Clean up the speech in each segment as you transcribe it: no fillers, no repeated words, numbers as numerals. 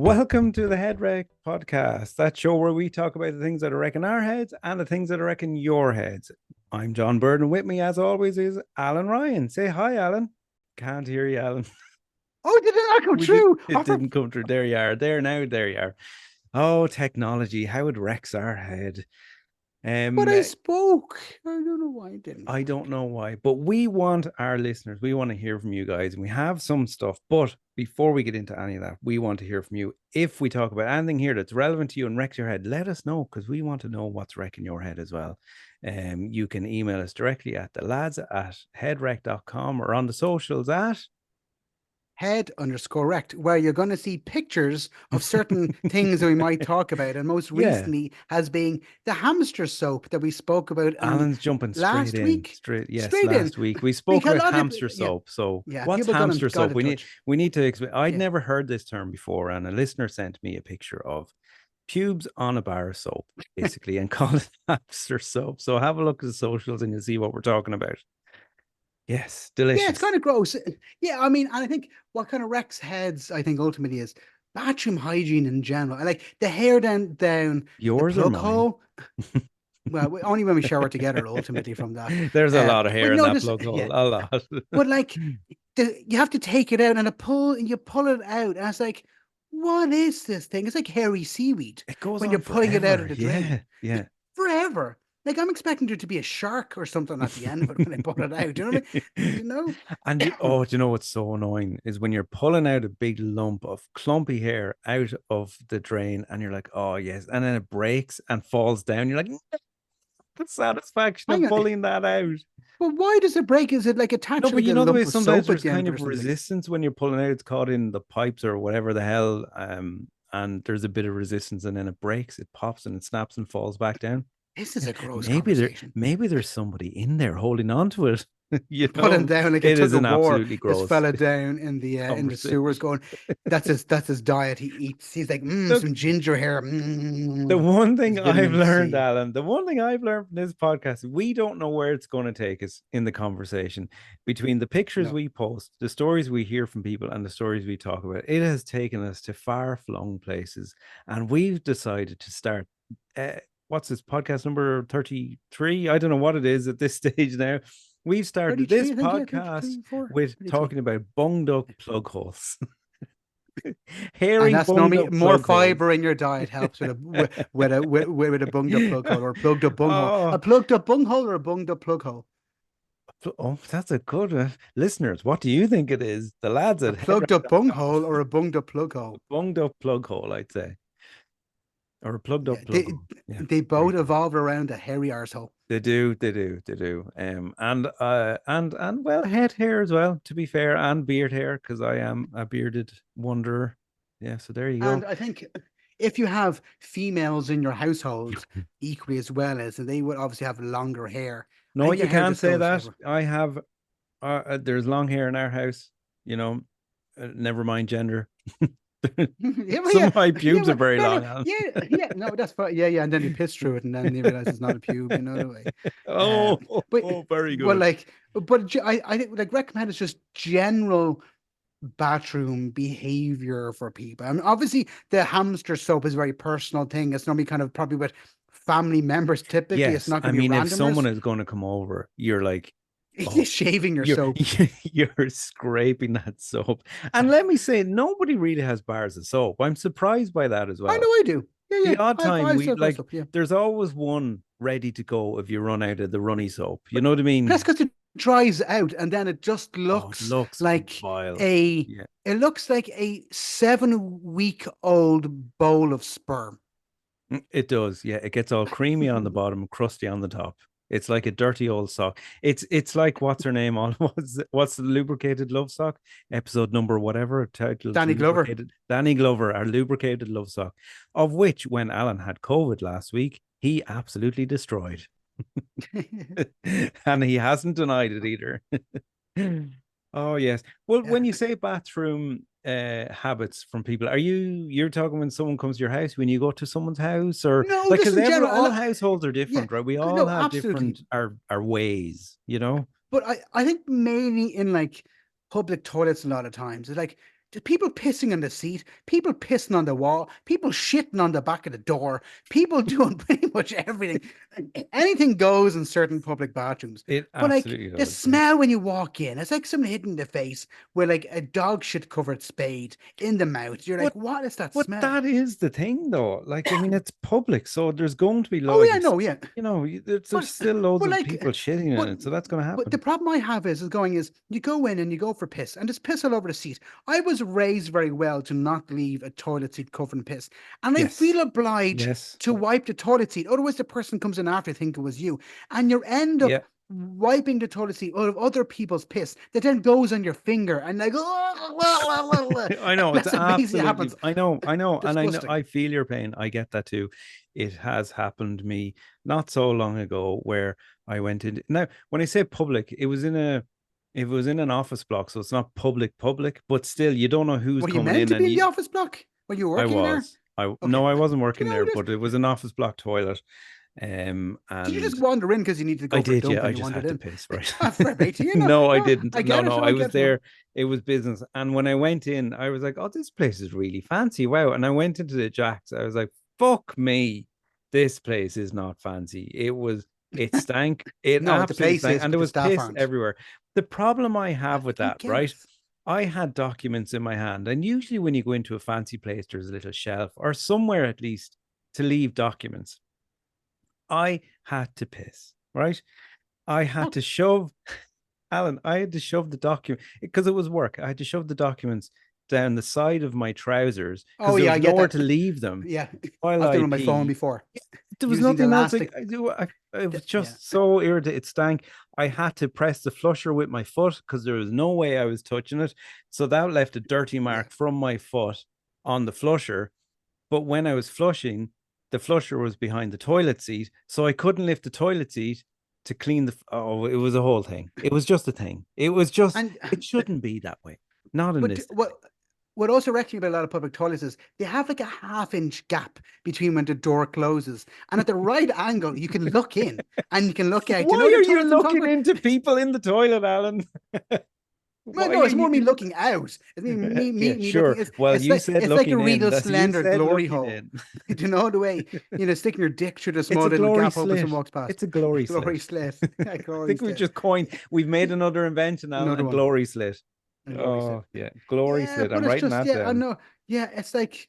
Welcome to the Head Wreck podcast, that show where we talk about the things that are wrecking our heads and the things that are wrecking your heads. I'm John Burden. With me, as always, is Alan Ryan. Say hi, Alan. Can't hear you, Alan. Oh, did it not come true? It didn't come through. There you are. There now. There you are. Oh, technology! How it wrecks our head. But I spoke. I don't know why I didn't. I don't know why, but we want our listeners, we want to hear from you guys, and we have some stuff. But before we get into any of that, we want to hear from you. If we talk about anything here that's relevant to you and wrecks your head, let us know, because we want to know what's wrecking your head as well. You can email us directly at the lads at headwreck.com or on the socials at Head_rect, where you're going to see pictures of certain things that we might talk about. And most recently has been the hamster soap that we spoke about Alan's jumping straight in. week. Straight in. last week. We spoke about hamster soap. So what's people hamster soap? We need to explain. I'd Yeah. never heard this term before, and a listener sent me a picture of pubes on a bar of soap, basically, and called it hamster soap. So have a look at the socials and you'll see what we're talking about. Yes, delicious. Yeah, it's kind of gross. Yeah, I mean, and I think what kind of wrecks heads, I think ultimately is bathroom hygiene in general. I like the hair down Yours the or plug mine? hole. Well, only when we shower together, ultimately, from that. There's a lot of hair in that plug hole. Yeah. A lot. But like, you have to take it out and you pull it out, and it's like, what is this thing? It's like hairy seaweed. It goes when on you're pulling it out of forever. the drain. Yeah. Forever. Like, I'm expecting there to be a shark or something at the end of it when I pull it out. Do you know what I mean? You know? And do you know what's so annoying is when you're pulling out a big lump of clumpy hair out of the drain and you're like, oh yes, and then it breaks and falls down. You're like, the satisfaction of pulling that out. Well, why does it break? Is it like attached No, to but like you a know the lump way of sometimes soap at there's the end kind of it of or something? resistance when you're pulling out. It's caught in the pipes or whatever the hell. And there's a bit of resistance and then it breaks, it pops and it snaps and falls back down. This is a gross conversation. Maybe there's somebody in there holding on to it. Pulling down like it is took a war. absolutely gross. This fella down in the sewers going, that's his diet. He eats. He's like, some ginger hair. The one thing I've learned, Alan, the one thing I've learned from this podcast, we don't know where it's going to take us in the conversation between the pictures we post, the stories we hear from people, and the stories we talk about. It has taken us to far-flung places, and we've decided to start. What's this podcast number 33? I don't know what it is at this stage now. We've started this podcast with talking about bunged up plug holes. And that's normally more fiber in your diet helps with a bunged up plug hole or plugged up bung hole. A plugged up bung hole or a bunged up plug hole? Oh, that's a good one. Listeners, what do you think it is? The lads at plugged up bung hole or a bunged up plug hole? A bunged up plug hole, I'd say. Or a plugged up plug hole. Yeah. They both evolve around a hairy arsehole. They do. And well, head hair as well, to be fair, and beard hair, because I am a bearded wanderer. Yeah, so there you go. And I think if you have females in your household equally as well as, they would obviously have longer hair. No, you can't say that. I have, there's long hair in our house, never mind gender. Some of my pubes are very long. No, that's fine. Yeah, and then you piss through it, and then you realize it's not a pube. You know the way. Very good. But I think like recommend it's just general bathroom behavior for people. I mean, obviously the hamster soap is a very personal thing. It's normally kind of probably with family members. Typically, it's not going to be randomers. If someone is going to come over, you're like, you're shaving your soap. You're scraping that soap. And let me say, nobody really has bars of soap. I'm surprised by that as well. I know I do. Yeah. The odd time there's always one ready to go if you run out of the runny soap. You know what I mean? That's because it dries out and then it just looks like vile. It looks like a 7-week-old bowl of sperm. It does. Yeah, it gets all creamy on the bottom, crusty on the top. It's like a dirty old sock. It's like, what's her name on what's the lubricated love sock episode number whatever titled Danny Glover, our lubricated love sock, of which when Alan had COVID last week he absolutely destroyed. And he hasn't denied it either. Oh yes. Well, when you say bathroom habits from people, you're talking when someone comes to your house, when you go to someone's house, or no, because all households are different, right? We all have absolutely different our ways, But I think mainly in like public toilets a lot of times it's like People pissing on the seat, people pissing on the wall, people shitting on the back of the door, people doing pretty much everything. Anything goes in certain public bathrooms. It But like absolutely the does. Yeah. smell when you walk in, it's like someone hitting the face with like a dog shit covered spade in the mouth. You're like, But what is that but smell? that is the thing, though. Like, I mean, it's public, so there's going to be Oh like, yeah, no, yeah. there's But still loads but of like people shitting in but it, so that's going to but the happen. problem I have is you go in and you go for piss and there's piss all over the seat. I was raised very well to not leave a toilet seat covered in piss. And I Yes, feel obliged yes, to wipe the toilet seat. Otherwise the person comes in after think it was you. And you end up yeah. wiping the toilet seat out of other people's piss that then goes on your finger and like I know it's that's what basically absolutely. happens. I know, and I know. Disgusting. I feel your pain. I get that too. It has happened to me not so long ago where I went in. Now, when I say public, it was in an office block, so it's not public, but still, you don't know who's Were you coming meant in, to be and in the you. office block? Were you I working there? was. I Okay. no, I wasn't Do you working know there, this? but it was an office block toilet. Did you just And wander in because you needed to I go for a did, yeah. dump I and you just wandered had to in? piss, right? Fair play to you. No, No, I no, didn't. I No, get it. no, No, I I was get it. No. there. It was business. And when I went in, I was like, oh, this place is really fancy. Wow. And I went into the Jacks. I was like, fuck me. This place is not fancy. It stank. It No, the absolutely place stank. is, And but there the was staff piss aren't. everywhere. The problem I I have with don't that, get right? it. I had documents in my hand. And usually when you go into a fancy place, there's a little shelf or somewhere at least to leave documents. I had to piss, right? I had Oh, to shove Alan, I had to shove the document because it was work. I had to shove the documents down the side of my trousers because oh there yeah, was I get nowhere that. to leave them Yeah, while I've done it I on my phone pee. before There was using the nothing else. Like elastic. I do, it was Yeah, just so irritating. It stank. I had to press the flusher with my foot because there was no way I was touching it. So that left a dirty yeah. mark from my foot on the flusher. But when I was flushing, the flusher was behind the toilet seat, so I couldn't lift the toilet seat to clean the. Oh, it was a whole thing. It was just a thing. It was just. And It shouldn't be that way. Not in but this day. what also wrecks me about a lot of public toilets is they have like a half-inch gap between when the door closes, and at the right angle you can look in and you can look out. You Why know the are you toilets I'm talking looking about? into people in the toilet, Alan? Well, Why no, are it's more me you? looking out. It's Yeah, me looking. sure. Well, you said It's like a looking in. real That's you slender said glory looking hole. in. Do you know the way sticking your dick through the It's small a little glory gap opens and slit. walks past. It's a glory Glory slit. slit, a I glory think we've slit. just coined. We've made another invention, Alan. Another A one, glory slit. a glory slit. Oh yeah, glory Yeah, slit. but I'm it's writing just that I down. know. Yeah, it's like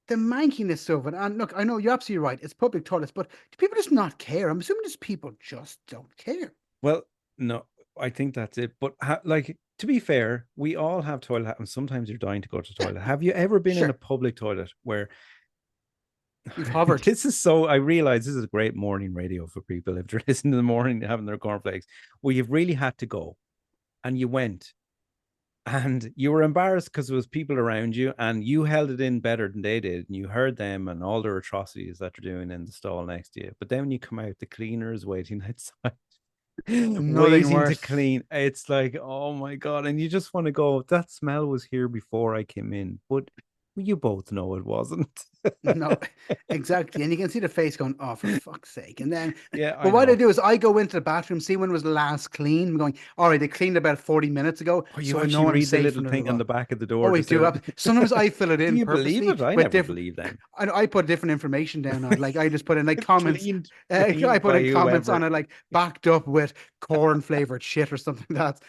the mankiness of it. And look, I know you're absolutely right. It's public toilets, but do people just not care? I'm assuming just people just don't care. Well, no, I think that's it. But like to be fair, we all have toilet, and sometimes you're dying to go to the Yeah, toilet. Have you ever been in a sure. public toilet where You've hovered. this is so? I realize this is a great morning radio for people if they're listening in the morning having their cornflakes. Where you've really had to go, and you went, and you were embarrassed because there was people around you, and you held it in better than they did, and you heard them and all their atrocities that they're doing in the stall next to you. But then when you come out, the cleaner is waiting outside Nothing waiting to worse. clean. It's like, oh my God. And you just want to go, that smell was here before I came in. But you both know it wasn't. No, exactly. And you can see the face going, oh, for fuck's sake. And then, Yeah, but I what I know. do is I go into the bathroom, see when it was last clean. I'm going, all right, they cleaned about 40 minutes ago. Oh, you So I actually know I'm read the safe little from there to thing on go. the back of the Oh, door I to do. say, Sometimes I fill it do in you believe purposely it? I with never different, believe them. I put different information down on it. Like I just put in like comments. I Cleaned put by in comments on whoever. it, like backed up with corn flavored shit or something like that.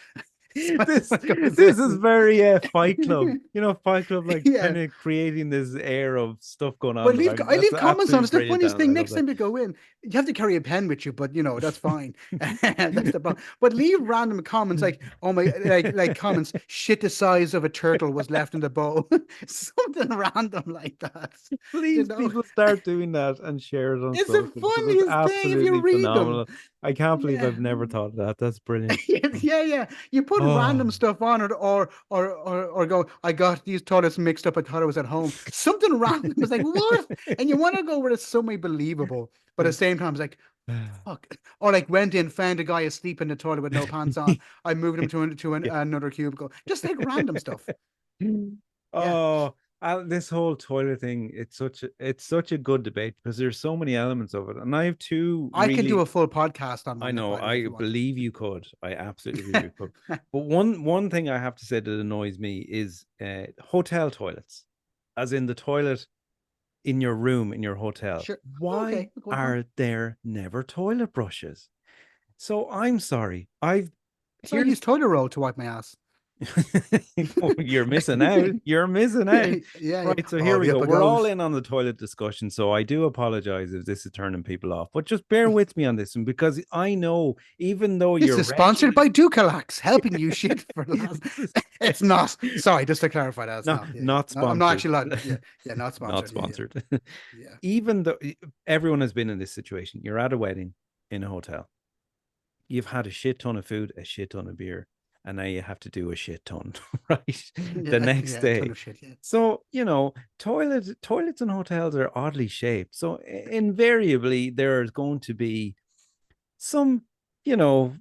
So this it goes this is in. very Fight Club. You know, Fight Club, like Yeah. kind of creating this air of stuff going on But in the back. I That's leave comments on it. absolutely It's the brilliant, funniest Alan. thing. I love Next that. time you go in, you have to carry a pen with you, but that's fine. That's the problem. But leave random comments like, oh my, like comments, shit the size of a turtle was left in the bowl. Something random like that. You Please, know, people start doing that and share it on it's the social because it's funniest thing if you absolutely read them. phenomenal. I can't believe Yeah. I've never thought of that. That's brilliant. Yeah, yeah. You put random Oh, stuff on it, or go. I got these toilets mixed up. I thought I was at home. Something random. It's like what? And you want to go where it's somewhat believable, but at the same time, it's like fuck. Or like went in, found a guy asleep in the toilet with no pants on. I moved him to yeah. another cubicle. Just like random stuff. Yeah. Oh, This whole toilet thing, it's such a good debate because there's so many elements of it. And I have two I can do really, a full podcast on I that, know, by the way, if I you want. believe you could. I absolutely believe you could. But one thing I have to say that annoys me is hotel toilets, as in the toilet in your room in your hotel. Sure. Why Okay. Go on. are there never toilet brushes? So I'm sorry. I've So I here's use toilet roll to wipe my ass. You're missing out. You're missing Yeah, out. yeah, yeah. Right. So Oh, here we the go. up it We're all goes. in on the toilet discussion. So I do apologize if this is turning people off, but just bear with me on this one because I know even though This you're is sponsored wretched, by Ducalax, helping you shit for last. It's not. Sorry, just to clarify that, it's no, not. Yeah, yeah. not No, I'm not actually sponsored. allowed. Yeah, yeah, not Not sponsored. Yeah, yeah, sponsored. yeah. Even though everyone has been in this situation, you're at a wedding in a hotel. You've had a shit ton of food, a shit ton of beer, and now you have to do a shit ton, right? The Yeah, next yeah, a ton day. of shit. Yeah. So, toilets and hotels are oddly shaped. So invariably there's going to be some,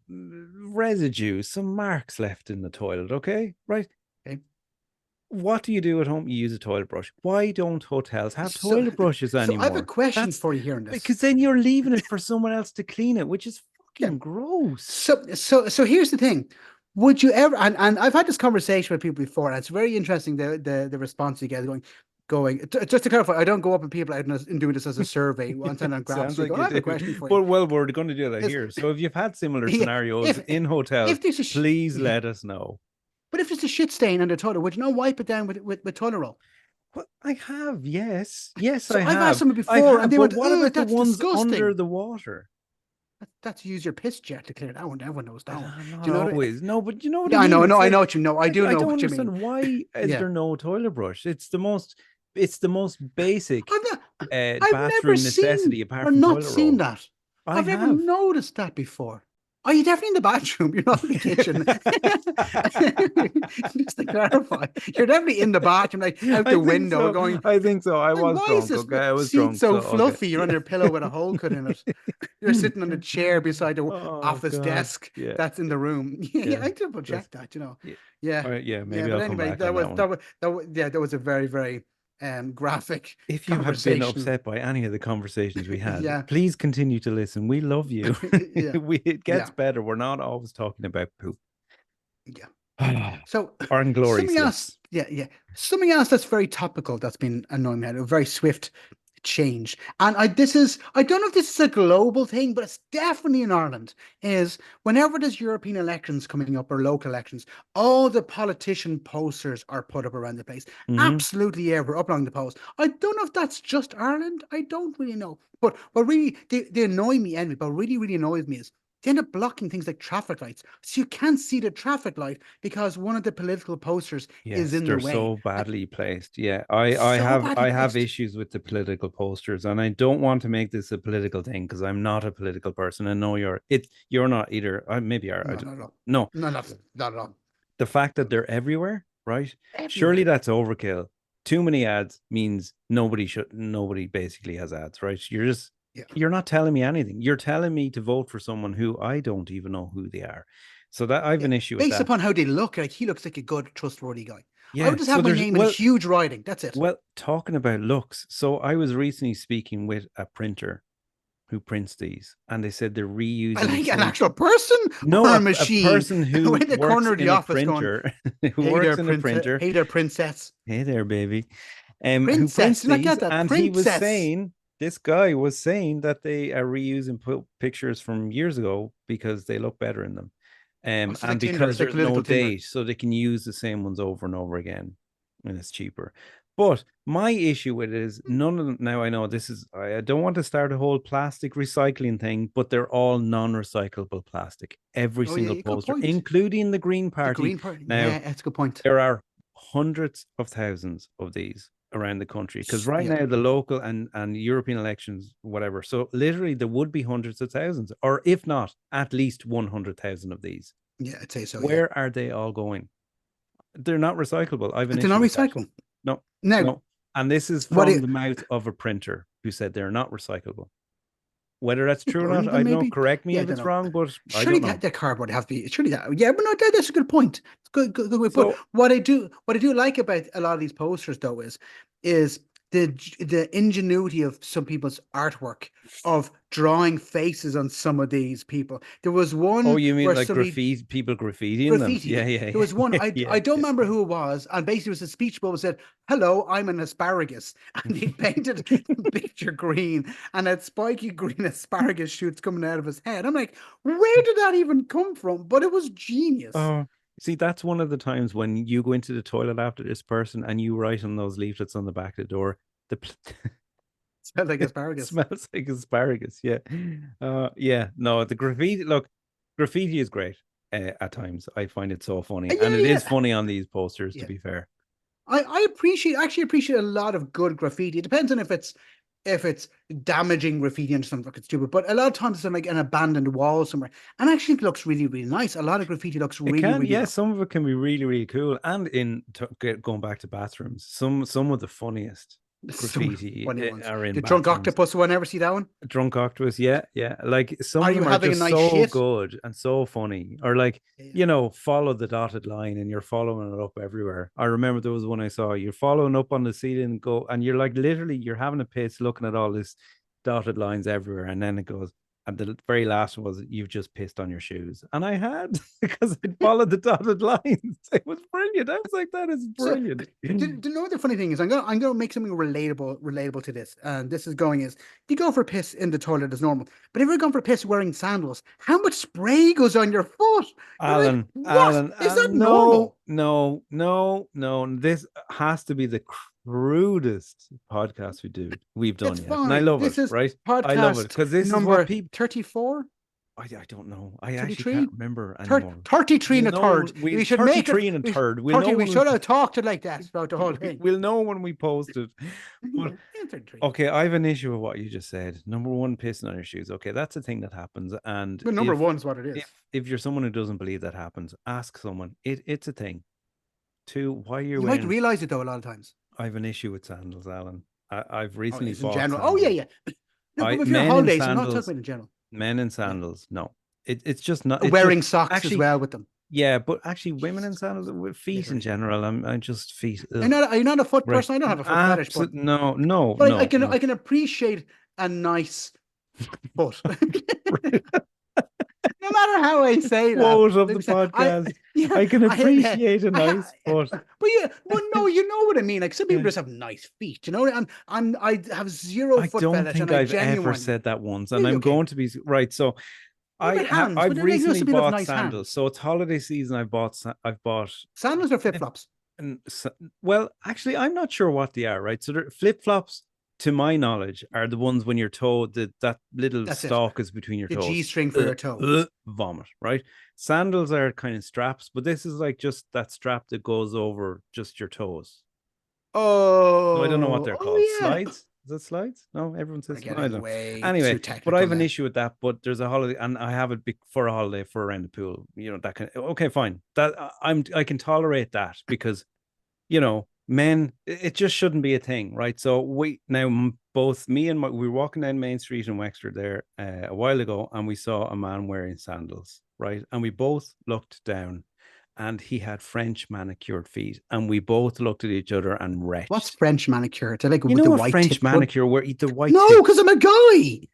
residue, some marks left in the toilet, okay? Right? Okay. What do you do at home? You use a toilet brush. Why don't hotels have So, toilet brushes so I have a anymore? question That's for you here on this. because then you're leaving it for someone else to clean it, which is Yeah. fucking gross. So here's the thing. Would you ever, and I've had this conversation with people before, and it's very interesting the response you get just to clarify, I don't go up and people out and do this as a survey, one time on graph Sounds street like going, you I have a do. question for you. But well, we're going to do that Is here. So if you've had similar yeah, scenarios if in hotels, if there's please yeah, let us know. but if there's a shit stain on the toilet, would you not wipe it down with toilet roll? Well, I have, yes. Yes, So I I've asked have. someone I before and have. they But went, what oh, about the that's ones under disgusting. the water? That's use your piss jet to clear that one. Everyone knows that one. Not Do you know what I, always. No, but you know what I yeah, I mean? know, It's I know like what you know. I do I know don't what you mean. understand why is Yeah. there no toilet brush? It's the most basic I've not, I've never bathroom seen necessity apart or from not toilet seen roll. that. I I've never have. noticed that before. Are you definitely in the bathroom? You're not in the kitchen. Just to clarify, you're definitely in the bathroom, like out I the think window, so. going, I think so. I like, was why is drunk. this Okay, I was seat drunk. so So okay, fluffy? You're on yeah. your pillow with a hole cut in it. You're sitting on a chair beside the Oh office God, desk yeah, that's in the room. Yeah, yeah, yeah. I double That's check that, yeah. Yeah, All right, yeah. yeah. Maybe But I'll come anyway, back on that one. yeah, that was a very, very graphic If you have been conversation. upset by any of the conversations we had, Yeah, please continue to listen. We love you. yeah, It gets yeah, better. We're not always talking about poop. yeah. So Our glory something else, slits. yeah, yeah. Something else that's very topical that's been annoying me, a very swift change. And I don't know if this is a global thing, but it's definitely in Ireland, is whenever there's European elections coming up or local elections, all the politician posters are put up around the place. Hmm. Absolutely everywhere, up along the post. I don't know if that's just Ireland. I don't really know. But what really they annoy me anyway, but really, really annoys me is they end up blocking things like traffic lights. So you can't see the traffic light because one of the political posters is Yes, in the they're way. so badly placed. Yeah, I So have badly I have placed. issues with the political posters, and I don't want to make this a political thing because I'm not a political person. And no, you're not either. Maybe you are. No, not at all. No, No, not at all. the fact that they're everywhere, right? Surely Everywhere. that's overkill. Too many ads means nobody basically has ads, right? Yeah. You're not telling me anything. You're telling me to vote for someone who I don't even know who they are. So that I have Yeah. an issue with Based that. upon how they look, like he looks like a good, trustworthy guy. I Yeah. would just So have my there's name in a huge writing. That's it. talking about looks. So I was recently speaking with a printer who prints these, and they said they're I reusing the like an same. actual person No, or a a machine. person We're who in the works corner of the in a office going, printer, who "Hey works there, in a princess. printer. Hey there, princess. Hey there, baby. Who Princess. prints Did not these? get that. And he was Princess." saying, this guy was saying that they are reusing pictures from years ago because they look better in them. Oh, so it's And like Tinder. because It's like there's no political Tinder. date, so they can use the same ones over and over again, and it's cheaper. But my issue with it is none of them. Now I know this is. I don't want to start a whole plastic recycling thing, but they're all non-recyclable plastic. Every Oh, yeah, single yeah, good poster, point. including the Green The Party. green part. Now Yeah, that's a good point. there are hundreds of thousands of these around the country because right Yeah, now the local and European elections, whatever. So literally there would be hundreds of thousands, or if not, at least 100,000 of these. yeah, I'd say so. Yeah. Where are they all going? They're not recyclable. I have an They're issue not with that. recyclable. No, Now, no. And this is what from it the mouth of a printer who said they're not recyclable. Whether that's You true or not, burn I them don't know. maybe? Correct me Yeah, I if don't it's know. wrong, but I Surely don't know. that cardboard have to be. Surely that. Yeah, but no, that's a good point. It's good way. But So, what I do like about a lot of these posters though is the ingenuity of some people's artwork of drawing faces on some of these people. There was oh, one you mean where like somebody graffiti, people graffitiing them? Yeah, graffiti. yeah, There was one, yeah, yeah, I don't yeah. remember who it was, and basically it was a speech bubble said, "Hello, I'm an asparagus," and he painted the picture green, and had spiky green asparagus shoots coming out of his head. I'm like, where did that even come from? But it was genius. Oh, see, that's one of the times when you go into the toilet after this person and you write on those leaflets on the back of the door, the Smelled like it asparagus. smells like asparagus. Yeah. Yeah. No, the graffiti, look, graffiti is great at times. I find it so funny. And Yeah, it is yeah, funny on these posters, to yeah. be fair. I actually appreciate a lot of good graffiti. It depends on if it's damaging graffiti and something fucking stupid. But a lot of times it's on like an abandoned wall somewhere. And actually it looks really, really nice. A lot of graffiti looks It really, can, really yeah, good. some of it can be really, really cool. And going back to bathrooms, some of the funniest Some graffiti funny ones. are in The drunk bathrooms. octopus one, ever see that one? Drunk octopus, yeah, yeah. Like some Are of you them are having a just nice so shit? good and so funny. Or like, Yeah. follow the dotted line and you're following it up everywhere. I remember there was one I saw, you're following up on the ceiling, go and you're like literally you're having a piss looking at all this dotted lines everywhere, and then it goes, and the very last one was you've just pissed on your shoes. And I had because I'd followed the dotted lines. It was brilliant. I was like, that is So brilliant. you know what the funny thing is? I'm gonna make something relatable to this. And this is going is you go for a piss in the toilet as normal. But if you're going for a piss wearing sandals, how much spray goes on your foot? You're like, what? Is that No, normal? no, no, no. This has to be the crudest podcast we've It's done yet. And I fine. love This it, is right? I love it podcast because this is what number people 34, I don't know. I actually 33, can't remember anymore. 33 and a third. We should make it 33 and a third. We'll know 30. We when should have talked it like that about the whole thing. we'll know when we post it. But Yeah, 33. okay, I have an issue with what you just said. Number one, pissing on your shoes. Okay, that's a thing that happens. And But number one is what it is. if you're someone who doesn't believe that happens, ask someone. It's a thing. Two, why you're You might wearing realize it though a lot of times. I have an issue with sandals, Alan. I've Oh, recently it's in bought general. Oh yeah, sandals. yeah. No, I but if you're on men in holidays, I'm not talking sandals, about in general. men in Yeah. sandals. No, it's just not. It's just Wearing socks as actually, well with them. yeah, but actually, women in Jesus sandals Christ. with feet in Literally. general. I'm just feet. Ugh. Are you not a foot Right. person? I don't have a foot fetish, but Absolutely. No, no, but no, no. I can appreciate a nice foot. No matter how I say that. Quote of Like the I said, podcast. yeah, I can yeah, appreciate a nice foot. but yeah, but no, you know what I mean. Like some people Yeah. just have nice feet, you know. I have zero I foot don't fetish, think and I I've ever genuinely said that once, and really I'm okay. going to be right. So What about hands? But I've like, you know, recently some people have bought nice sandals. hands. So it's holiday season. I've bought Sandals or flip flops? and so, well, actually, I'm not sure what they are. Right. So flip flops, to my knowledge, are the ones when your toe that little That's it. stalk is between your The G toes. string for your toe. Vomit. Right. Sandals are kind of straps, but this is like just that strap that goes over just your toes. So I don't know what they're called. Oh yeah. Slides? Is it slides? No, everyone We're says I don't getting know. way Anyway, too but I technical have an now. issue with that. But there's a holiday, and I have it for a holiday for around the pool. That kind of okay, fine. That I can tolerate that because men, it just shouldn't be a thing, right? So both me and we were walking down Main Street in Wexford there a while ago, and we saw a man wearing sandals, right? And we both looked down, and he had French manicured feet, and we both looked at each other and What's retched. French manicure? It's like You with the know a white French tip one. manicure where the white No, tip. because I'm a guy.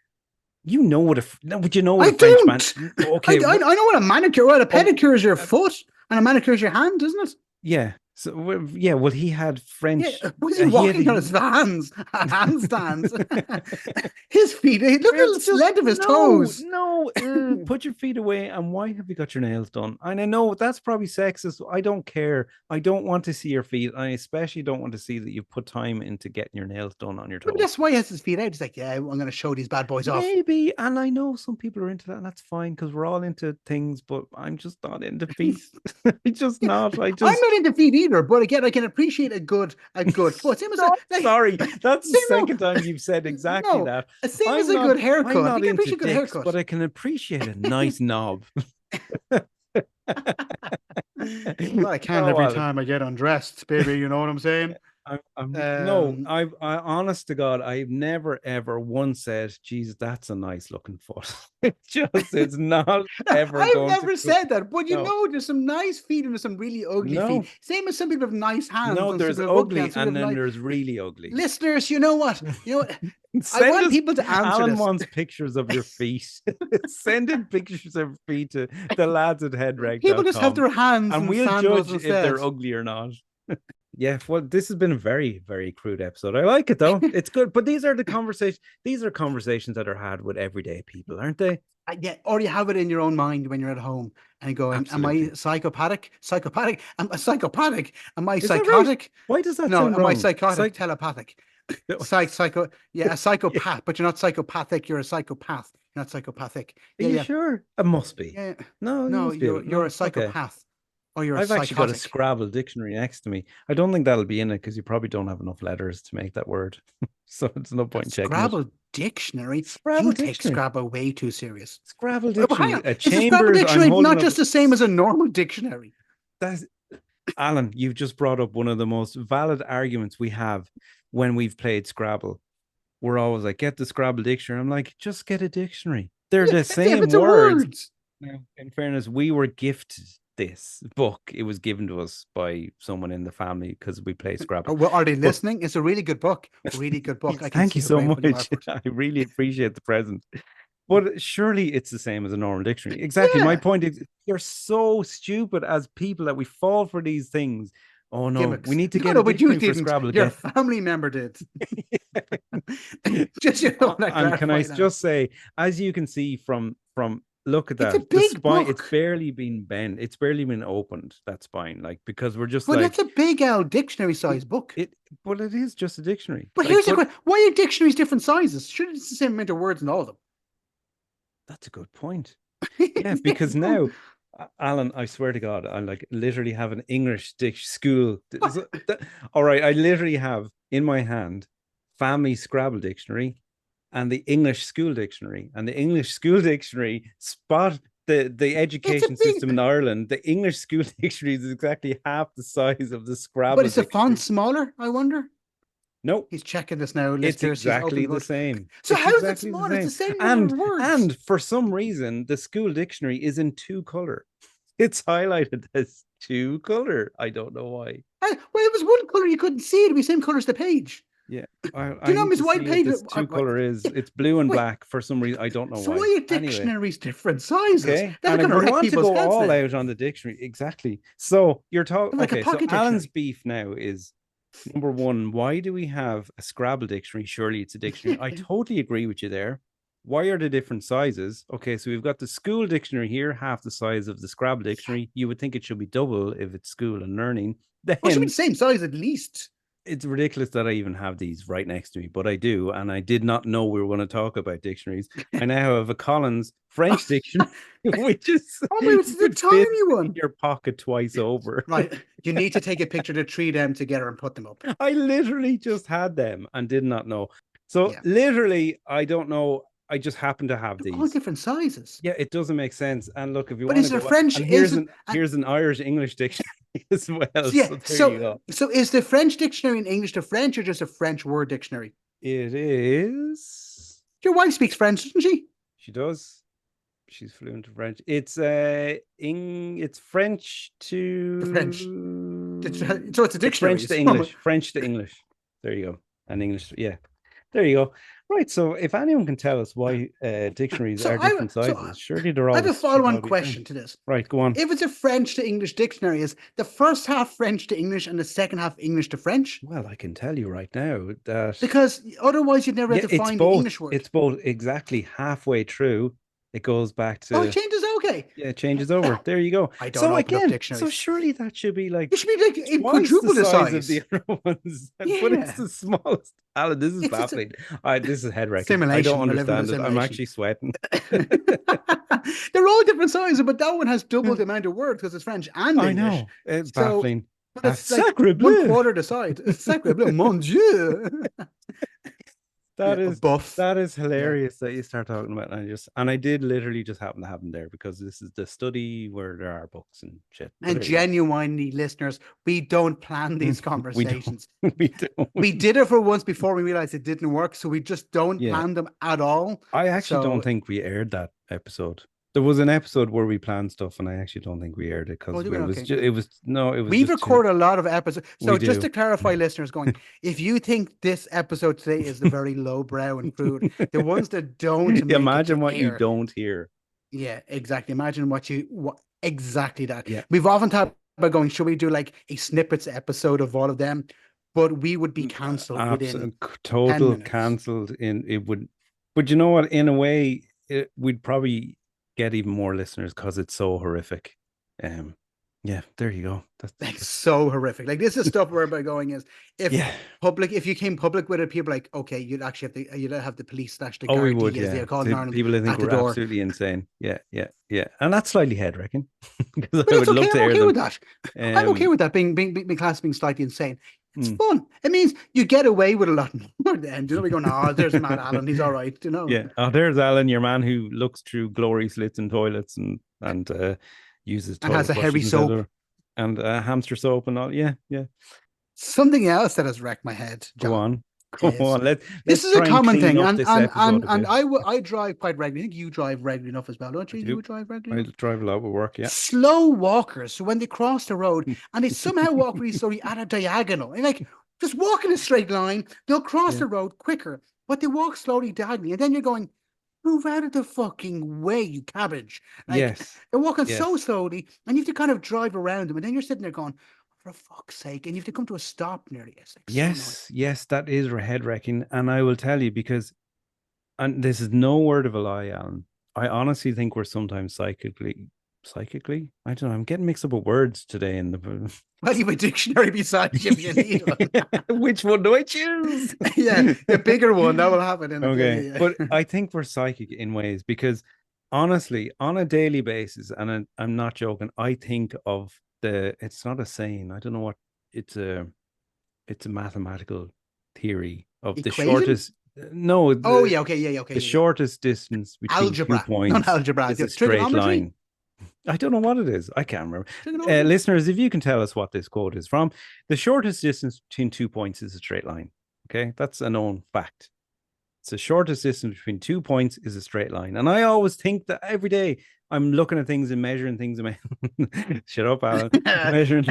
You know what would you know what I a French man? don't. Okay, I know what a manicure. What a oh, pedicure is your foot, and a manicure is your hand, isn't it? yeah. So yeah, well, he had Yeah. French. Was he walking on his hands, handstands? His feet. Look at the It's little just sled of his no, toes. no. Put your feet away. And why have you got your nails done? And I know that's probably sexist. I don't care. I don't want to see your feet. I especially don't want to see that you've put time into getting your nails done on your But toes. that's why he has his feet out. He's like, yeah, I'm going to show these bad boys off. Maybe, and I know some people are into that, and that's fine because we're all into things. But I'm just not into feet. I'm just not. I'm not into feet either. But again, I can appreciate a good foot. Same as sorry, that's the no. second time you've said exactly No, that. same as a good haircut. I'm not You can into appreciate a good dicks, haircut. but I can appreciate a nice knob. Well, I can every time I get undressed, baby. You know what I'm saying? No, Um, I honest to God, I've never ever once said, "Jesus, that's a nice looking foot." It's not ever I've going to never go. said that, but you No, know, there's some nice feet and there's some really ugly feet. no, Same as some people have nice hands no. and some There's people have ugly ugly, hands. Some and people have then nice there's really ugly. listeners. You know what? You know what? I Send want us. people to answer Alan this. wants pictures of your feet. Send in pictures of your feet to the lads at People just have headrag.com, their hands and in we'll sandals judge if instead. they're ugly or not. Yeah, well, this has been a very, very crude episode. I like it though. It's good. But these are the conversations, these are conversations that are had with everyday people, aren't they? Yeah, or you have it in your own mind when you're at home and going, "Am I Absolutely. psychopathic? Psychopathic? Am I psychopathic? Am I Is that right? psychotic? Why does that No, sound am I wrong? psychotic? Telepathic? No. Yeah, a Yeah. psychopath, but you're not psychopathic. You're a psychopath. You're not psychopathic. Are Yeah, you yeah, sure? It must be. yeah. No, you No, must be able. you're a No, okay. psychopath or you're a I've actually got a psychotic. Scrabble dictionary next to me. I don't think that'll be in it because you probably don't have enough letters to make that word. So it's no A point in checking it. Scrabble dictionary? Scrabble You take dictionary. Scrabble way too serious. Scrabble But hang dictionary. on, A is a Scrabble Chambers. I'm dictionary holding not up. just the same as a normal dictionary? That's Alan. You've just brought up one of the most valid arguments we have when we've played Scrabble. We're always like, get the Scrabble dictionary. I'm like, just get a dictionary. They're Yeah, the yeah, same it's a words. words. Now, in fairness, we were gifted this book. It was given to us by someone in the family because we play Scrabble. Well, are they But listening? It's a really good book. Really good book. I can thank see you the so grateful you are much. for it. I really appreciate the present. But surely it's the same as a normal dictionary. Exactly. My Yeah, point is, you're so stupid as people that we fall for these things. Oh no, we gimmicks. need to No, get a no, but you dictionary for didn't. Scrabble Your again. family member did. Just you know, I And can I clarify that. just say, as you can see from look at It's a that, the big spine, it's book. barely been bent, it's barely been opened, that spine, like because we're just Well, that's like a big L dictionary it, size book. it but it is just a dictionary. But Like, here's the but question: why are dictionaries different sizes? Sure, it's the same amount of words in all of them. that's a good point. Yeah, because now, Alan, I swear to God, I like literally have an English school. All right, I literally have in my hand family Scrabble dictionary and the English school dictionary. And the English school dictionary spot the It's a education big, system in Ireland. The English school dictionary is exactly half the size of the but Scrabble is the font dictionary. smaller? I wonder. No, He's checking this now, it's listeners. He's exactly opened the the book. same. So It's how is it exactly the smaller? It's the same. same number of And words. and for some reason, the school dictionary is in two color. It's highlighted as two color. I don't know why. Well, it was one color you couldn't see. It'd be the same color as the page. Yeah, Do you I know need Miss to White see if page? this two color is. It's blue and Wait, black for some reason. I don't know so why. why are Anyway, dictionaries different sizes? okay. That's And if going to we wreck want to people's go heads all now. out on the dictionary, exactly. So you're talking. Like a Okay, so pocket Alan's dictionary. beef now is number one. Why do we have a Scrabble dictionary? Surely it's a dictionary. I totally agree with you there. Why are the different sizes? Okay, so we've got the school dictionary here, half the size of the Scrabble dictionary. You would think it should be double if it's school and learning. Well, it should be the Then same size at least. it's ridiculous that I even have these right next to me, but I do. And I did not know we were going to talk about dictionaries. I now have a Collins French dictionary, which is Oh my, it's you the could fit tiny in one. your pocket twice over. Right. You need to take a picture of the three of them together and put them up. I literally just had them and did not know. So Yeah. literally, I don't know. I just happen to have They're all these. different sizes. Yeah, it doesn't make sense. And look, if you But want is to there go, French? and Is it? here's an Irish English dictionary as well. Yeah. So there you go. So is the French dictionary in English to French or just a French word dictionary? It is. Your wife speaks French, doesn't she? She does. She's fluent in French. It's French The French. to So it's a it's dictionary. French to It's English. French to English. There you go. And English, yeah. There you go. Right. So if anyone can tell us why dictionaries are different sizes, surely they're I have a always should follow-on all be the same. question to this. Right, go on. If it's a French to English dictionary, is the first half French to English and the second half English to French? Well, I can tell you right now that Because otherwise you'd never yeah, have to it's find the both. English word. It's both exactly halfway through. It goes back Oh, it to changes. Okay. yeah, it changes over. There you go. I don't So open up again, so dictionaries. surely that should be like It should be like in twice the quadruple the size of size. the other ones, but it's Yeah. the smallest. Alan, this is It's a baffling. This is head wrecking. I simulation. don't We're living in a understand it. I'm simulation. actually sweating. They're all different sizes, but that one has double the amount of words because it's French and I English. know. It's So, baffling. but it's like Sacre bleu. 1/4 the size. Sacre bleu, mon Dieu. That Yeah, a is buff. that is Yeah. hilarious that you start talking about. And I did literally just happen to have them there because this is the study where there are books and shit. But And there you genuinely, listeners, we don't plan go. these We don't. conversations. We We don't. did it for once before we realized it didn't work, so we just don't Yeah. plan them at all. I actually don't So, think we aired that episode. There was an episode where we planned stuff, and I actually don't think we aired it oh, because do we? it was Okay. just it was no, it was We just too. record a lot of episodes. We So just do. to clarify, listeners, going, if you think this episode today is the very lowbrow and crude, the ones that don't make it to Imagine what you air, don't hear. yeah, exactly. Imagine what exactly that. Yeah. We've often thought about going, should we do like a snippets episode of all of them? But we would be cancelled within Absolute 10 total minutes. cancelled in it would, but you know what? In a way, we'd probably get even more listeners because it's so horrific. Um, yeah, there you go. Like so horrific. Like this is stuff where by going is yeah. if you came public with it, people are like, okay, you'd actually you'd have the police slash the Oh, we would, Gardaí, as yeah. they're called in The Ireland, people I think at the were door. absolutely insane. Yeah, yeah, yeah. And that's slightly head wrecking because But I that's would okay. love to I'm hear okay them. with that. I'm okay with that being class being slightly insane. It's Mm. fun. It means you get away with a lot more then. You know, we go, no, there's Matt Allen. He's all right. You know. Yeah. Oh, there's Alan, your man who looks through glory slits in toilets and uses And has toilet a heavy brushes instead soap. of and hamster soap and all. Yeah, yeah. Something else that has wrecked my head, Go John, on. Go is on. This Let's is a try and common clean thing, up and this episode a bit. I drive quite regularly. I think you drive regularly enough as well, don't I you? do. You drive regularly I enough. drive a lot with work, yeah. Slow walkers. So when they cross the road and they somehow walk really slowly at a diagonal, and like just walk in a straight line, they'll cross Yeah. the road quicker, but they walk slowly diagonally, and then you're going, move out of the fucking way, you cabbage. Like Yes. they're walking Yes. so slowly, and you have to kind of drive around them, and then you're sitting there going, for fuck's sake, and you have to come to a stop nearly. It's like so annoying. Yes, that is head wrecking. And I will tell you because, and this is no word of a lie, Alan. I honestly think we're sometimes psychically. I don't know. I'm getting mixed up with words today in the Well, you have a dictionary beside you if you need one. which one do I choose? Yeah, the bigger one that will happen in Okay. it. But I think we're psychic in ways because honestly, on a daily basis, and I'm not joking, I think of it's not a saying. I don't know what it's a mathematical theory of the Equation? shortest no Oh yeah, okay, yeah, okay, the yeah, yeah. shortest distance between 2 Algebra, not points algebra. is a straight Trigonometry. line. I don't know what it is. I can't remember. Trigonometry. Listeners, if you can tell us what this quote is from, the shortest distance between 2 points is a straight line. Okay, that's a known fact. It's the shortest distance between 2 points is a straight line. And I always think that every day I'm looking at things and measuring things. Shut up, Alan. Measuring.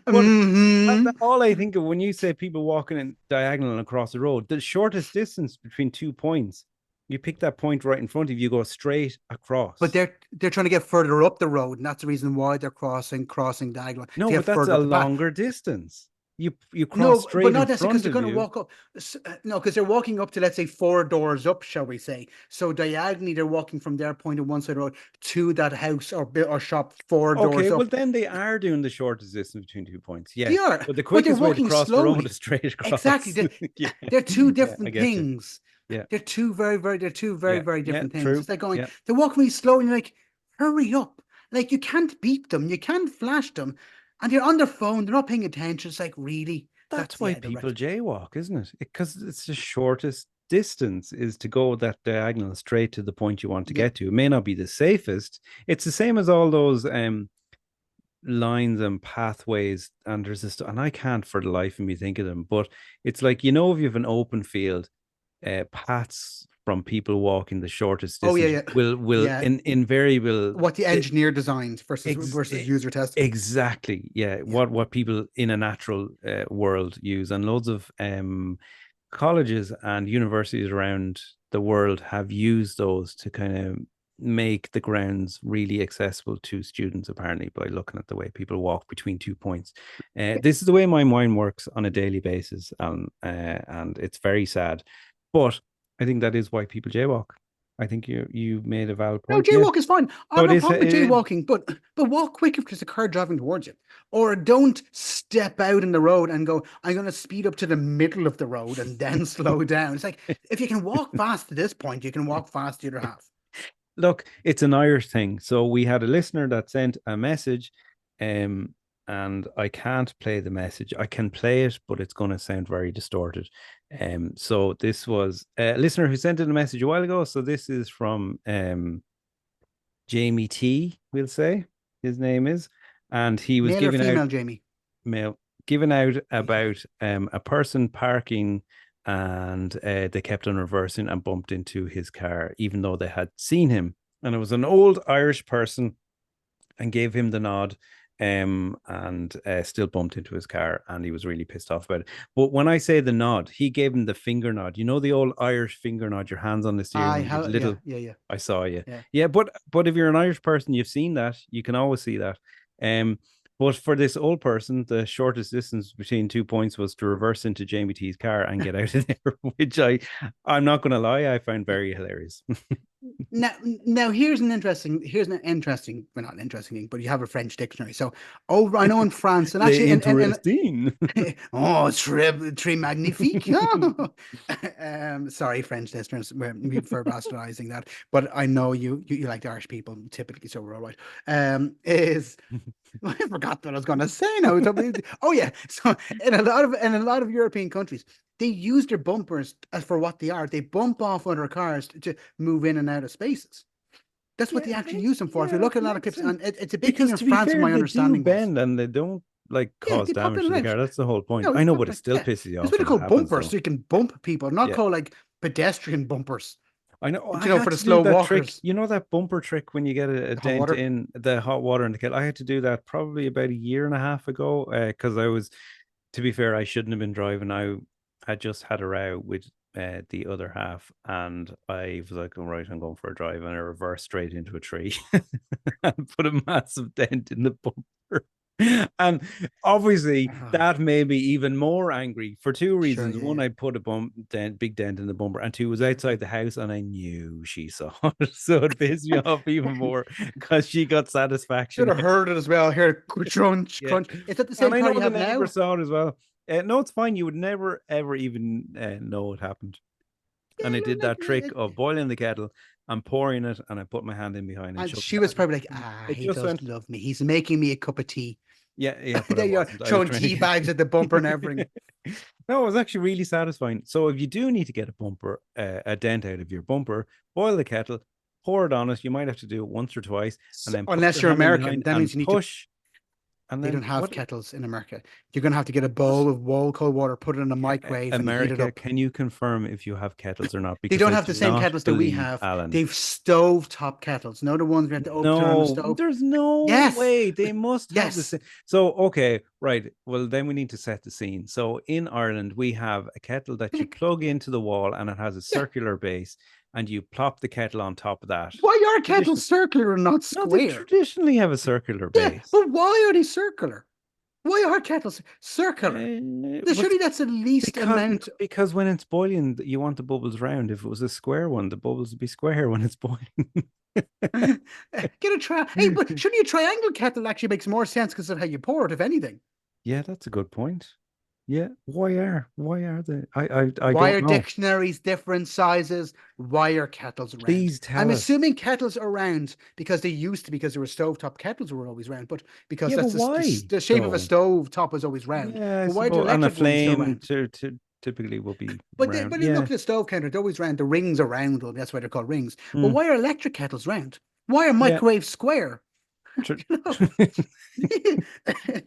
But all I think of when you say people walking in diagonal across the road, the shortest distance between 2 points, you pick that point right in front of you, go straight across. But they're trying to get further up the road, and that's the reason why they're crossing diagonal. No, to but get that's further a up the path. longer distance. You cross No, straight but not in necessarily because front they're of going to you. walk up. No, because they're walking up to, let's say, 4 doors up, shall we say? So diagonally, they're walking from their point on one side of the road to that house or shop 4 Okay, doors well up. then they are doing the shortest distance between 2 points. They Yes, are, but the but they're quickest way to walking cross the road slowly. is straight across. Exactly. Yeah. They're two Yeah, I different get you. things. Yeah, They're two very yeah, different things. true. It's like going, Yeah, they're walking really slow, and you're like, hurry up. Like you can't beep them, you can't flash them, and they're on their phone, they're not paying attention. It's like, really? that's Yeah, why people jaywalk, isn't it? Because it's the shortest distance is to go that diagonal straight to the point you want to Yeah. get to. It may not be the safest. It's the same as all those lines and pathways, and there's this, and I can't for the life of me think of them, but it's like, if you have an open field, paths from people walking the shortest Oh yeah, distance yeah. will Yeah. invariable What the engineer designed versus user tested. exactly, yeah. What people in a natural world use, and loads of colleges and universities around the world have used those to kind of make the grounds really accessible to students, apparently, by looking at the way people walk between 2 points. This is the way my mind works on a daily basis, and it's very sad, but I think that is why people jaywalk. I think you made a valid No, point. Yeah. jaywalk is fine. I have no problem with jaywalking, but walk quick if there's a car driving towards you. Or don't step out in the road and go, I'm going to speed up to the middle of the road and then slow down. It's like, if you can walk fast to this point, you can walk fast the other half. Look, it's an Irish thing. So we had a listener that sent a message and I can't play the message. I can play it, but it's going to sound very distorted. So this was a listener who sent in a message a while ago. So this is from Jamie T, we'll say his name is, and he was Male or giving out female, Jamie? mail, giving out Okay. about a person parking, and they kept on reversing and bumped into his car, even though they had seen him. And it was an old Irish person, and gave him the nod, and still bumped into his car, and he was really pissed off about it. But when I say the nod, he gave him the finger nod. You know the old Irish finger nod, your hands on the steering I wheel, your have, yeah, little. yeah, yeah, I saw you. yeah. Yeah, but if you're an Irish person, you've seen that. You can always see that. But for this old person, the shortest distance between 2 points was to reverse into Jamie T's car and get out of there, which I'm not going to lie, I found very hilarious. Now here's an interesting, well, not an interesting thing, but you have a French dictionary. So, oh, I know in France, and Les actually, and interesting. oh, très magnifique. Sorry, French listeners, for bastardizing that, but I know you like the Irish people typically, so we're all right. Is I forgot what I was going to say now. Oh yeah, so in a lot of European countries, they use their bumpers as for what they are. They bump off other cars to move in and out of spaces. That's what Yeah, they actually use them for. If you yeah, look at a lot of makes clips, sense. and it's a big thing Because in to be France, fair, my they do understanding was. bend and they don't like Yeah, cause they pop damage in to and the out. car. That's the whole point. No, I know, not but it like, still yeah. pisses you It's off what they when it call happens, bumpers, though. so you can bump people, not Yeah, call like pedestrian bumpers. I know. I For had the to do slow that trick. walkers, You know that bumper trick when you get a the hot dent water. in the hot water in the kettle. I had to do that probably about a year and a half ago, because I was, to be fair, I shouldn't have been driving. I had just had a row with the other half, and I was like, "All right, I'm going for a drive," and I reversed straight into a tree and put a massive dent in the bumper. And obviously, Ah, that made me even more angry for two sure, reasons. yeah, One, yeah. I put a big dent in the bumper, and two, was outside the house, and I knew she saw it, so it pissed me off even more because she got Should satisfaction. have heard it as well. Here, crunch, Yeah, crunch. Is that the and same I car know you the have neighbor now? saw it as well. No, it's fine. You would never ever even know it happened. And Yeah, I no, did like, that trick of boiling the kettle and pouring it, and I put my hand in behind and and shook she was it. probably like, And it he just does went, love me. He's making me a cup of tea. yeah, yeah, but I There you are, wasn't. I was throwing trying to tea get. bags at the bumper and everything. No, it was actually really satisfying. So if you do need to get a dent out of your bumper, boil the kettle, pour it on it. You might have to do it once or twice, and So, then put unless your you're hand in American, behind that means and you need to. push. And They then don't have what? kettles in America. You're gonna have to get a What? bowl of cold water, put it in a microwave, and heat it America, up. can you confirm if you have kettles or not? They Because don't I have do the same not kettles that we believe have. Alan. They've stove top kettles. No, the ones we have to open turn on the No, stove. there's no Yes, way. They must have the yes. same. So, okay, right. Well, then we need to set the scene. So, in Ireland, we have a kettle that you plug into the wall, and it has a Yeah. circular base, and you plop the kettle on top of that. Why are kettles Tradition. circular and not No, they square? traditionally have a circular Yeah, base. but why are they circular? Why are kettles circular? But Surely that's the least because amount. because when it's boiling, you want the bubbles round. If it was a square one, the bubbles would be square when it's boiling. Get a try. Hey, but shouldn't a triangle kettle actually makes more sense because of how you pour it, if anything? Yeah, that's a good point. Yeah, why are they? I Why don't are know. dictionaries different sizes? Why are kettles around? Please I'm tell us. assuming kettles are round because they used to, because there were stovetop kettles were always round, but because Yeah, but that's why the shape of a though? stove top is always round. Yeah, I But why are the suppose. And a electric ones still flame round? typically will be But round. but you look Yeah. at the stove counter, they're always round. The rings are round, well, that's why they're called rings. But Mm, why are electric kettles round? Why are yeah. microwaves square? Tr- You know?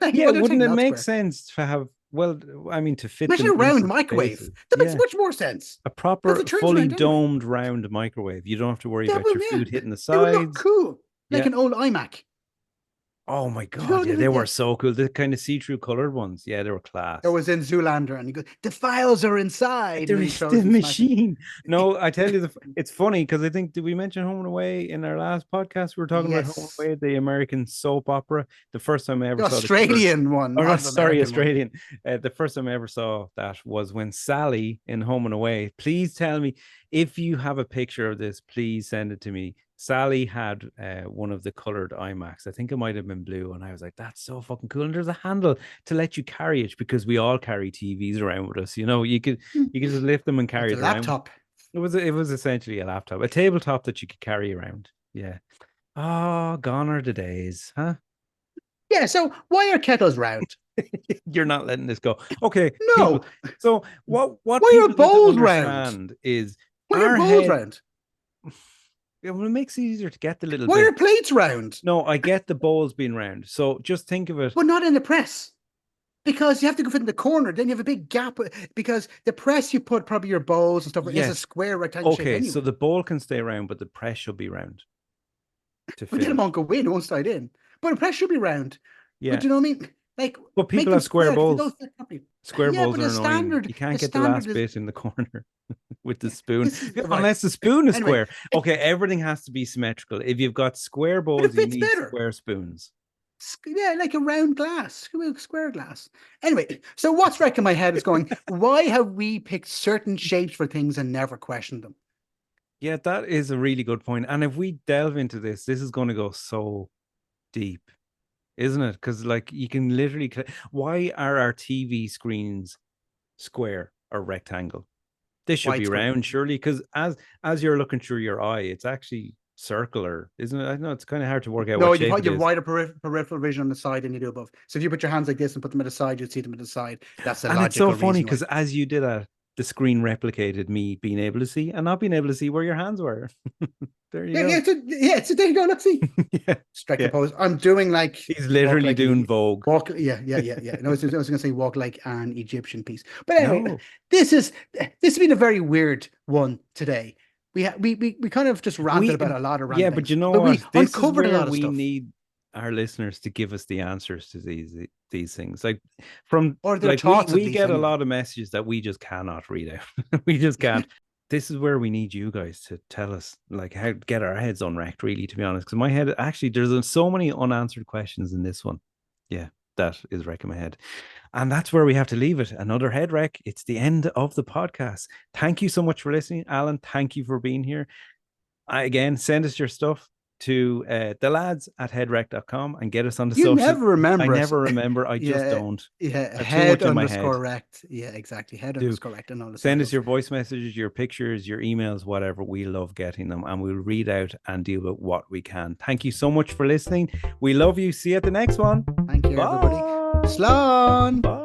Like, Yeah, well, they're wouldn't technically it not make square. sense to have, well, I mean, to fit Imagine them a round into microwave. spaces? That makes Yeah. much more sense. A Because proper, it turns fully around anyway. domed round microwave. You don't have to worry That about would, your yeah. food hitting the It would look sides. cool. Like Yeah. an old iMac. Oh my Do you know God. what I Yeah, mean? they Yeah. were so cool. The kind of see-through colored ones. Yeah, they were Or class. was in Zoolander and he goes, the files are inside. And There then he is the throws them, smashes. machine. No, I tell you, it's funny because I think, did we mention Home and Away in our last podcast? We were talking about Home and Yes. Away, the American soap opera. The first time I ever The saw the color, Australian one, or not not, the sorry, American one. Australian. The first time I ever saw that was when Sally in Home and Away. Please tell me if you have a picture of this. Please send it to me. Sally had one of the colored IMAX. I think it might have been blue, and I was like, "That's so fucking cool!" And there's a handle to let you carry it because we all carry TVs around with us. You know, you could just lift them and It's carry a it around. laptop. It was essentially a laptop, a tabletop that you could carry around. Yeah. Oh, gone are the days, huh? Yeah, so why are kettles round? You're not letting this go. Okay, people. No. So what Why are people need to bowls round? understand is Why are our bowls head. round? Yeah, well, it makes it easier to get the little Why bit. are plates round? No, I get the bowls being round. So just think of it. But not in the press. Because you have to go fit in the corner. Then you have a big gap. Because the press you put probably your bowls and stuff is a Yes. square rectangle shape Okay, so anyway. the bowl can stay round, but the press should be round to But fit then it it. won't go in, it won't slide in. But the press should be round. But Yeah. you know what I mean? Like But make people them have square square because they bowls. don't fit properly. Square Yeah, bowls but are annoying. You the can't get the standard last is bit in the corner with the yeah, spoon. this is right. Unless the spoon is Anyway, square. Okay, everything has to be symmetrical. If you've got square but it bowls, you fits need better. square spoons. Yeah, like a round glass, square glass. Anyway, so what's wrecking my head is going, why have we picked certain shapes for things and never questioned them? Yeah, that is a really good point. And if we delve into this is going to go so deep, isn't it? Because like you can literally, why are our TV screens square or rectangle? They should be Widescreen. round, surely. Because as you're looking through your eye, it's actually circular, isn't it? I know it's kind of hard to work out No, what shape it you've is. wider peripheral vision on the side than you do above. So if you put your hands like this and put them at the side, you'd see them at the side. That's the And it's so logical funny reason why. because as you did that, the screen replicated me being able to see and not being able to see where your hands were. There you Yeah, go. so there you go. Let's see. Yeah, Strike the yeah. pose. I'm doing like He's walk literally like doing Vogue. walk. Yeah. No, I was going to say walk like an Egyptian piece. But anyway, No, this has been a very weird one today. We kind of just ranted we about a lot of yeah, random but things, you know but we what? This is uncovered a where lot of we stuff. need our listeners to give us the answers to these things. Like from Or their like thoughts at we least get a anyway. lot of messages that we just cannot read out. We just can't. This is where we need you guys to tell us like how to get our heads unwrecked, really, to be honest. Because my head actually there's so many unanswered questions in this one. Yeah, that is wrecking my head. And that's where we have to leave it. Another head wreck. It's the end of the podcast. Thank you so much for listening, Alan. Thank you for being here. Again, send us your stuff to the lads at headwreck.com and get us on the You social. never I remember us. never remember. I just Yeah, don't. yeah. I have too Head much in my head. underscore rect. Yeah, exactly. Head Do underscore rect and all the send us socials. your voice messages, your pictures, your emails, whatever. We love getting them and we'll read out and deal with what we can. Thank you so much for listening. We love you. See you at the next one. Thank you, everybody. Bye. Slán. Bye.